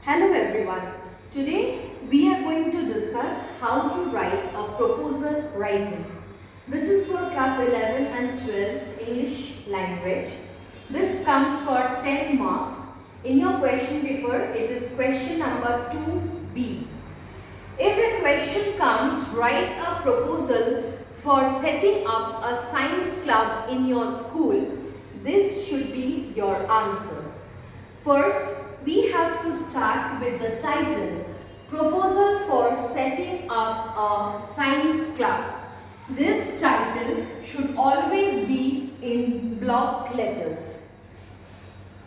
Hello everyone. Today we are going to discuss how to write a proposal writing. This is for class 11 and 12 English language. This comes for 10 marks. In your question paper, it is question number 2B. If a question comes, write a proposal for setting up a science club in your school. This should be your answer. First, we have to start with the title, Proposal for Setting Up a Science Club. This title should always be in block letters.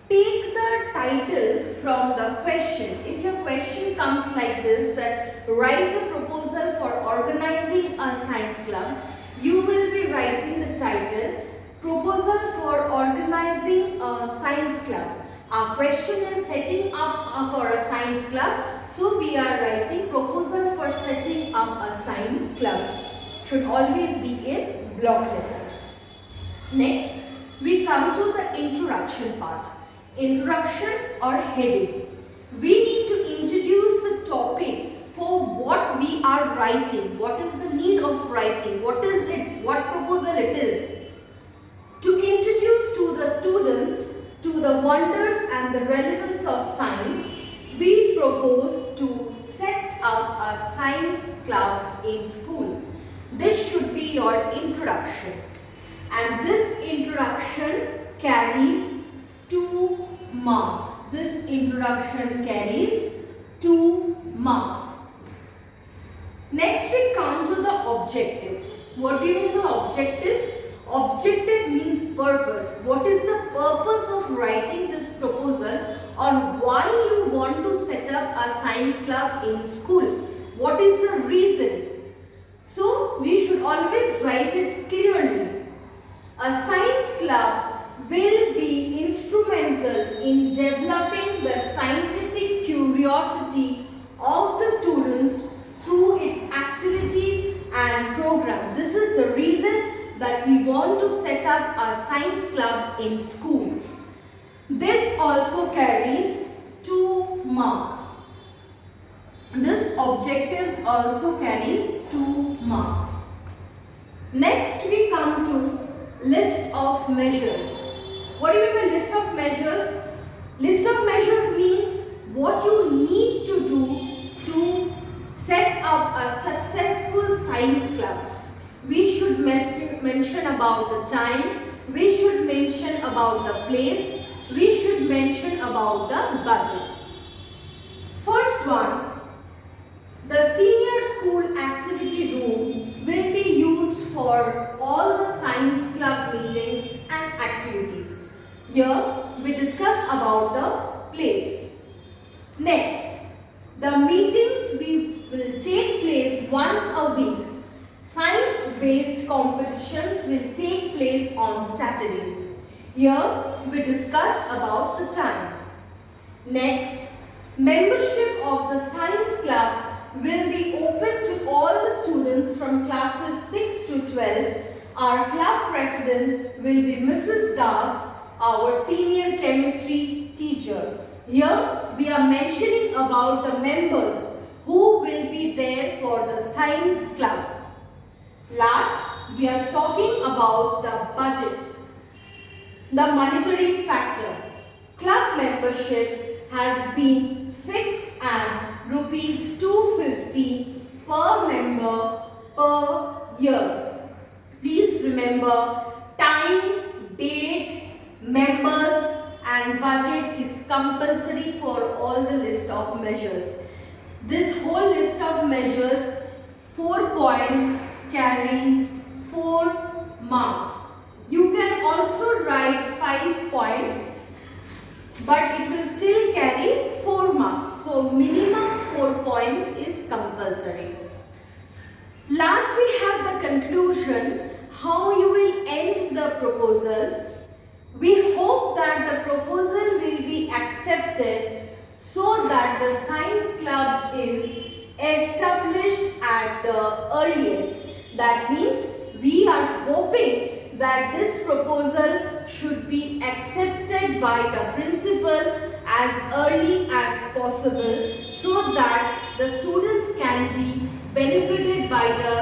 Take the title from the question. If your question comes like this, that write a proposal for organizing a science club, you will be writing the title, Proposal for Organizing a Science Club. Our question is setting up for a science club. So we are writing proposal for setting up a science club. Should always be in block letters. Next, we come to the introduction part. Introduction or heading. We need to introduce the topic for what we are writing. What is the need of writing? What is it? What proposal it is? To introduce to the students to the wonders and the relevance of science, we propose to set up a science club in school. This should be your introduction. And this introduction carries 2 marks. This introduction carries 2 marks. Next we come to the objectives. What do you mean the objectives? Objective means purpose. What is the purpose of writing this proposal, or why you want to set up a science club in school? What is the reason? So we should always write it clearly. A science club will be instrumental in developing the scientific curiosity of the students through its activities and program. This is the reason that we want to set up a science club in school. This also carries 2 marks. This objectives also carries 2 marks. Next we come to list of measures. What do you mean by list of measures? List of measures means what you need to do to set up a successful science club. We should mention about the time, we should mention about the place, we should mention about the budget. First one, the senior school activity room will be used for all the science club meetings and activities. Here we discuss about the place. Next, the meetings will take place once a week. Science-based competitions will take place on Saturdays. Here we discuss about the time. Next, membership of the science club will be open to all the students from classes 6 to 12. Our club president will be Mrs. Das, our senior chemistry teacher. Here we are mentioning about the members who will be there for the science club. Last, we are talking about the budget, the monetary factor. Club membership has been fixed at rupees 250 per member per year. Please remember, time, date, members and budget is compulsory for all the list of measures. This whole list of measures, 4 points, carries 4 marks. You can also write 5 points, but it will still carry 4 marks. So minimum 4 points is compulsory. Last we have the conclusion, how you will end the proposal. We hope that the proposal will be accepted so that the science club is established at the earliest. That means we are hoping that this proposal should be accepted by the principal as early as possible. possible so that the students can be benefited by the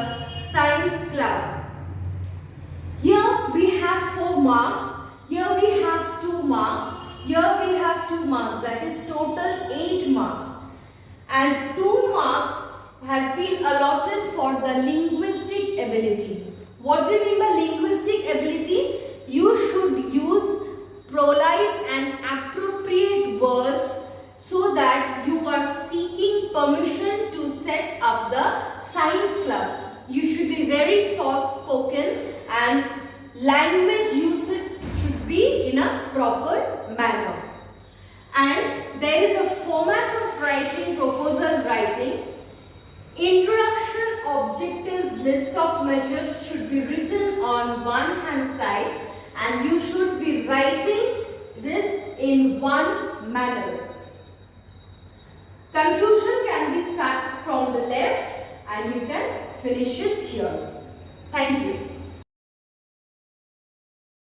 science club. Here we have 4 marks, here we have 2 marks, here we have 2 marks, that is total 8 marks. And 2 marks has been allotted for the linguistic ability. What do you mean by linguistic ability? You should use polite and appropriate words so that you are seeking permission to set up the science club. You should be very soft spoken and language usage should be in a proper manner. And there is a format of writing, proposal writing. Introduction, objectives, list of measures should be written on one hand side and you should be writing this in one manner. Conclusion can be started from the left and you can finish it here. Thank you.